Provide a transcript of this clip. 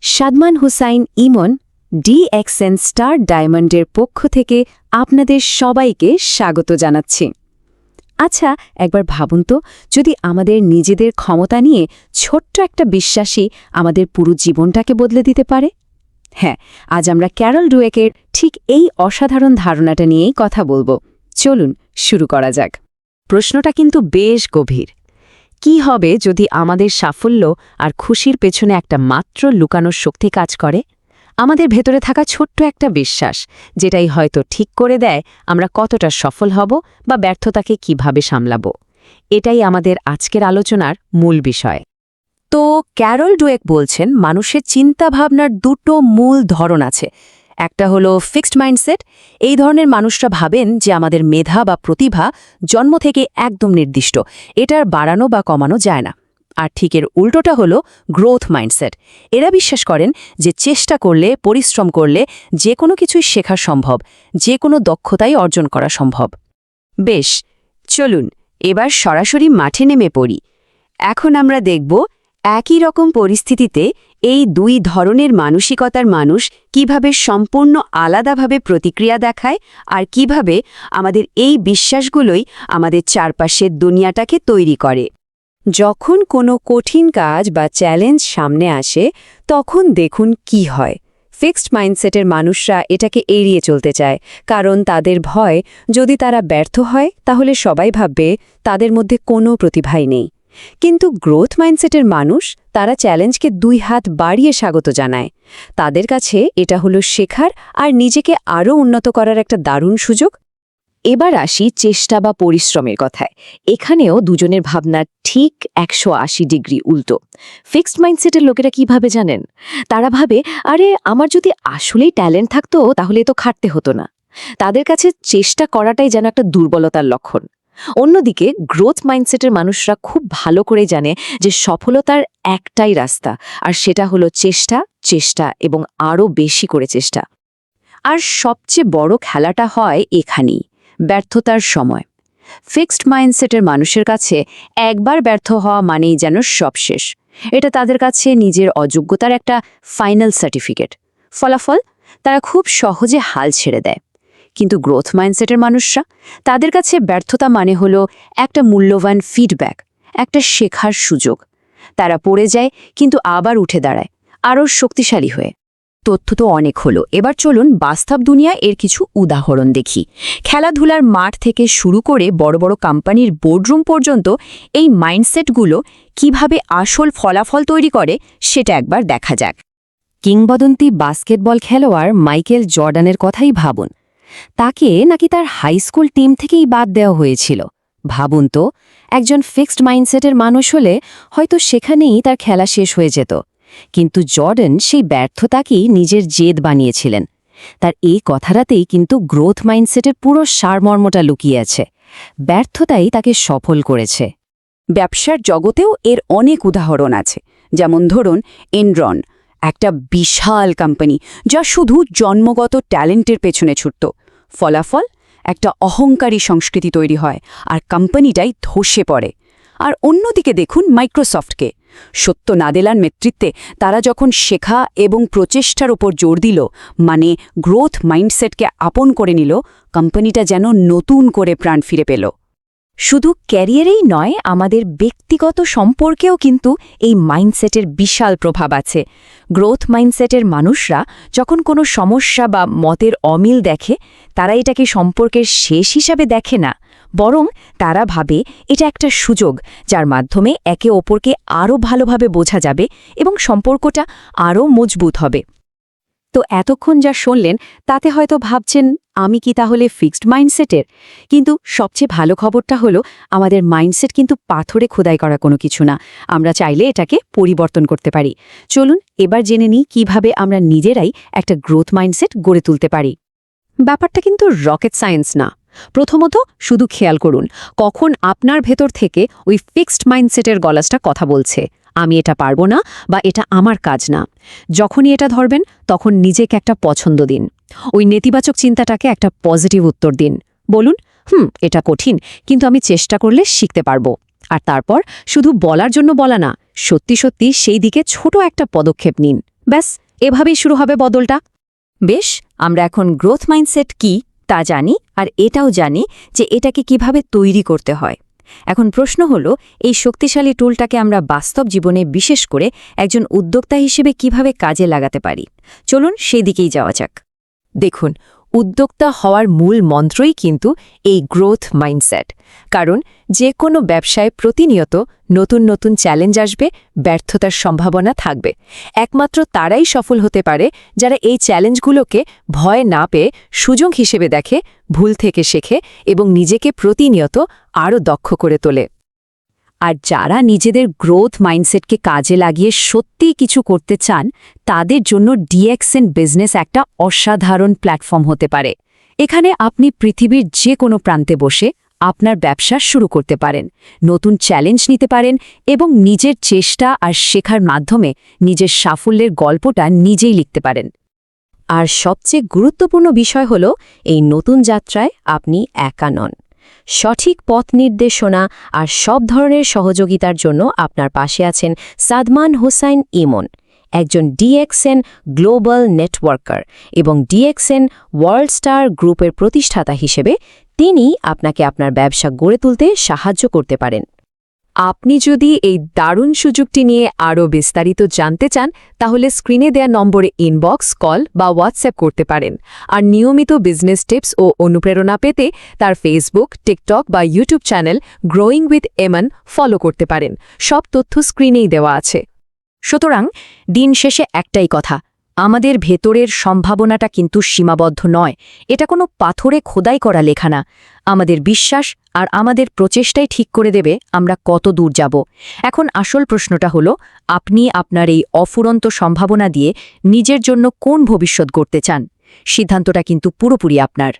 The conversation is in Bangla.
সাদমান হুসাইন ইমন DXN স্টার ডায়মন্ডের পক্ষ থেকে আপনাদের সবাইকে স্বাগত জানাচ্ছি। আচ্ছা, একবার ভাবুন তো, যদি আমাদের নিজেদের ক্ষমতা নিয়ে ছোট্ট একটা বিশ্বাসই আমাদের পুরো জীবনটাকে বদলে দিতে পারে। হ্যাঁ, আজ আমরা ক্যারল ডুয়েকের ঠিক এই অসাধারণ ধারণাটা নিয়েই কথা বলবো। চলুন শুরু করা যাক। প্রশ্নটা কিন্তু বেশ গভীর। কি হবে যদি আমাদের সাফল্য আর খুশির পেছনে একটা মাত্র লুকানো শক্তি কাজ করে? আমাদের ভেতরে থাকা ছোট্ট একটা বিশ্বাস, যেটাই হয়তো ঠিক করে দেয় আমরা কতটা সফল হব বা ব্যর্থতাকে কিভাবে সামলাব। এটাই আমাদের আজকের আলোচনার মূল বিষয়। তো ক্যারল ডুয়েক বলছেন, মানুষের চিন্তাভাবনার দুটো মূল ধরন আছে। একটা হলো ফিক্সড মাইন্ডসেট। এই ধরনের মানুষরা ভাবেন যে আমাদের মেধা বা প্রতিভা জন্ম থেকে একদম নির্দিষ্ট, এটার বাড়ানো বা কমানো যায় না। আর ঠিক এর উল্টোটা হলো গ্রোথ মাইন্ডসেট। এরা বিশ্বাস করেন যে চেষ্টা করলে, পরিশ্রম করলে যে কোনো কিছুই শেখা সম্ভব, যে কোনো দক্ষতাই অর্জন করা সম্ভব। বেশ, চলুন এবার সরাসরি মাঠে নেমে পড়ি। এখন আমরা দেখব একই রকম পরিস্থিতিতে এই দুই ধরনের মানসিকতার মানুষ কিভাবে সম্পূর্ণ আলাদাভাবে প্রতিক্রিয়া দেখায়, আর কিভাবে আমাদের এই বিশ্বাসগুলোই আমাদের চারপাশের দুনিয়াটাকে তৈরি করে। যখন কোনো কঠিন কাজ বা চ্যালেঞ্জ সামনে আসে, তখন দেখুন কি হয়। ফিক্সড মাইন্ডসেটের মানুষরা এটাকে এড়িয়ে চলতে চায়, কারণ তাদের ভয় যদি তারা ব্যর্থ হয় তাহলে সবাই ভাববে তাদের মধ্যে কোনো প্রতিভাই নেই। কিন্তু গ্রোথ মাইন্ডসেটের মানুষ, তারা চ্যালেঞ্জকে দুই হাত বাড়িয়ে স্বাগত জানায়। তাদের কাছে এটা হলো শেখার আর নিজেকে আরও উন্নত করার একটা দারুণ সুযোগ। এবার আসি চেষ্টা বা পরিশ্রমের কথায়। এখানেও দুজনের ভাবনা ঠিক 180 ডিগ্রি উল্টো। ফিক্সড মাইন্ডসেটের লোকেরা কিভাবে জানেন? তারা ভাবে, আরে আমার যদি আসলেই ট্যালেন্ট থাকতো তাহলে তো খাটতে হতো না। তাদের কাছে চেষ্টা করাটাই যেন একটা দুর্বলতার লক্ষণ। অন্যদিকে গ্রোথ মাইন্ডসেটের মানুষরা খুব ভালো করে জানে যে সফলতার একটাই রাস্তা, আর সেটা হলো চেষ্টা, চেষ্টা এবং আরও বেশি করে চেষ্টা। আর সবচেয়ে বড় খেলাটা হয় এখানেই, ব্যর্থতার সময়। ফিক্সড মাইন্ডসেটের মানুষের কাছে একবার ব্যর্থ হওয়া মানেই যেন সব শেষ। এটা তাদের কাছে নিজের অযোগ্যতার একটা ফাইনাল সার্টিফিকেট। ফলাফল, তারা খুব সহজে হাল ছেড়ে দেয়। কিন্তু গ্রোথ মাইন্ডসেটের মানুষরা, তাদের কাছে ব্যর্থতা মানে হলো একটা মূল্যবান ফিডব্যাক, একটা শেখার সুযোগ। তারা পড়ে যায় কিন্তু আবার উঠে দাঁড়ায়, আরও শক্তিশালী হয়ে। তথ্য তো অনেক হলো, এবার চলুন বাস্তব দুনিয়ায় এর কিছু উদাহরণ দেখি। খেলাধুলার মাঠ থেকে শুরু করে বড় বড় কোম্পানির বোর্ডরুম পর্যন্ত এই মাইন্ডসেটগুলো কিভাবে আসল ফলাফল তৈরি করে সেটা একবার দেখা যাক। কিংবদন্তি বাস্কেটবল খেলোয়াড় মাইকেল জর্ডানের কথাই ভাবুন। তাকে নাকি তার হাই স্কুল টিম থেকেই বাদ দেওয়া হয়েছিল। ভাবুন তো, একজন ফিক্সড মাইন্ডসেটের মানুষ হলে হয়তো সেখানেই তার খেলা শেষ হয়ে যেত। কিন্তু জর্ডান সেই ব্যর্থতাকেই নিজের জেদ বানিয়েছিলেন। তার এই কথাটাতেই কিন্তু গ্রোথ মাইন্ডসেটের পুরো সারমর্মটা লুকিয়ে আছে। ব্যর্থতাই তাকে সফল করেছে। ব্যবসার জগতেও এর অনেক উদাহরণ আছে। যেমন ধরুন এনরন, একটা বিশাল কোম্পানি যা শুধু জন্মগত ট্যালেন্টের পেছনে ছুটত। ফলাফল, একটা অহংকারী সংস্কৃতি তৈরি হয় আর কোম্পানিটাই ধসে পড়ে। আর অন্যদিকে দেখুন মাইক্রোসফটকে। সত্য নাদেলার নেতৃত্বে তারা যখন শেখা এবং প্রচেষ্টার ওপর জোর দিল, মানে গ্রোথ মাইন্ডসেটকে আপন করে নিল, কোম্পানিটা যেন নতুন করে প্রাণ ফিরে পেল। শুধু ক্যারিয়ারেই নয়, আমাদের ব্যক্তিগত সম্পর্কেও কিন্তু এই মাইন্ডসেটের বিশাল প্রভাব আছে। গ্রোথ মাইন্ডসেটের মানুষরা যখন কোনো সমস্যা বা মতের অমিল দেখে, তারা এটাকে সম্পর্কের শেষ হিসাবে দেখে না, বরং তারা ভাবে এটা একটা সুযোগ, যার মাধ্যমে একে অপরকে আরও ভালোভাবে বোঝা যাবে এবং সম্পর্কটা আরও মজবুত হবে। তো এতক্ষণ যা শুনলেন তাতে হয়তো ভাবছেন, আমি কি তাহলে ফিক্সড মাইন্ডসেটের? কিন্তু সবচেয়ে ভালো খবরটা হলো, আমাদের মাইন্ডসেট কিন্তু পাথরে খোদাই করা কোনো কিছু না। আমরা চাইলে এটাকে পরিবর্তন করতে পারি। চলুন এবার জেনে নিই কিভাবে আমরা নিজেরাই একটা গ্রোথ মাইন্ডসেট গড়ে তুলতে পারি। ব্যাপারটা কিন্তু রকেট সায়েন্স না। প্রথমত শুধু খেয়াল করুন কখন আপনার ভেতর থেকে ওই ফিক্সড মাইন্ডসেটের গলাসটা কথা বলছে, আমি এটা পারবো না বা এটা আমার কাজ না। যখনই এটা ধরবেন তখন নিজেকে একটা পছন্দ দিন। ওই নেতিবাচক চিন্তাটাকে একটা পজিটিভ উত্তর দিন। বলুন, এটা কঠিন, কিন্তু আমি চেষ্টা করলে শিখতে পারবো। আর তারপর শুধু বলার জন্য বলা না, সত্যি সত্যি সেই দিকে ছোট একটা পদক্ষেপ নিন। ব্যাস এভাবেই শুরু হবে বদলটা। বেশ, আমরা এখন গ্রোথ মাইন্ডসেট কি তা জানি, আর এটাও জানি যে এটাকে কিভাবে তৈরি করতে হয়। এখন প্রশ্ন হলো, এই শক্তিশালী টুলটাকে আমরা বাস্তব জীবনে, বিশেষ করে একজন উদ্যোক্তা হিসেবে কিভাবে কাজে লাগাতে পারি। চলুন সেই দিকেই যাওয়া যাক। দেখুন, উদ্যোক্তা হওয়ার মূল মন্ত্রই কিন্তু এই গ্রোথ মাইন্ডসেট। কারণ যে কোনো ব্যবসায় প্রতিনিয়ত নতুন নতুন চ্যালেঞ্জ আসবে, ব্যর্থতার সম্ভাবনা থাকবে। একমাত্র তারাই সফল হতে পারে যারা এই চ্যালেঞ্জগুলোকে ভয় না পেয়ে সুযোগ হিসেবে দেখে, ভুল থেকে শেখে এবং নিজেকে প্রতিনিয়ত আরও দক্ষ করে তোলে। আর যারা নিজেদের গ্রোথ মাইন্ডসেটকে কাজে লাগিয়ে সত্যিই কিছু করতে চান, তাদের জন্য ডিএক্সএন বিজনেস একটা অসাধারণ প্ল্যাটফর্ম হতে পারে। এখানে আপনি পৃথিবীর যে কোনো প্রান্তে বসে আপনার ব্যবসা শুরু করতে পারেন, নতুন চ্যালেঞ্জ নিতে পারেন এবং নিজের চেষ্টা আর শেখার মাধ্যমে নিজের সাফল্যের গল্পটা নিজেই লিখতে পারেন। আর সবচেয়ে গুরুত্বপূর্ণ বিষয় হল, এই নতুন যাত্রায় আপনি একা নন। সঠিক পথ নির্দেশনা আর সব ধরনের সহযোগিতার জন্য আপনার পাশে আছেন সাদমান হোসাইন ইমন, একজন ডিএক্সএন গ্লোবাল নেটওয়ার্কার এবং ডিএক্সএন ওয়ার্ল্ড স্টার গ্রুপের প্রতিষ্ঠাতা হিসেবে তিনি আপনাকে আপনার ব্যবসা গড়ে তুলতে সাহায্য করতে পারেন। আপনি যদি এই দারুণ সুযোগটি নিয়ে আরও বিস্তারিত জানতে চান, তাহলে স্ক্রিনে দেয়া নম্বরে ইনবক্স, কল বা হোয়াটসঅ্যাপ করতে পারেন। আর নিয়মিত বিজনেস টিপস ও অনুপ্রেরণা পেতে তার ফেসবুক, টিকটক বা ইউটিউব চ্যানেল গ্রোয়িং উইথ এমন ফলো করতে পারেন। সব তথ্য স্ক্রিনেই দেওয়া আছে। সুতরাং দিন শেষে একটাই কথা, আমাদের ভেতরের সম্ভাবনাটা কিন্তু সীমাবদ্ধ নয়। এটা কোনো পাথরে খোদাই করা লেখা না। আমাদের বিশ্বাস আর আমাদের প্রচেষ্টাই ঠিক করে দেবে আমরা কত দূর যাব। এখন আসল প্রশ্নটা হলো, আপনি আপনার এই অফুরন্ত সম্ভাবনা দিয়ে নিজের জন্য কোন ভবিষ্যৎ গড়তে চান? সিদ্ধান্তটা কিন্তু পুরোপুরি আপনার।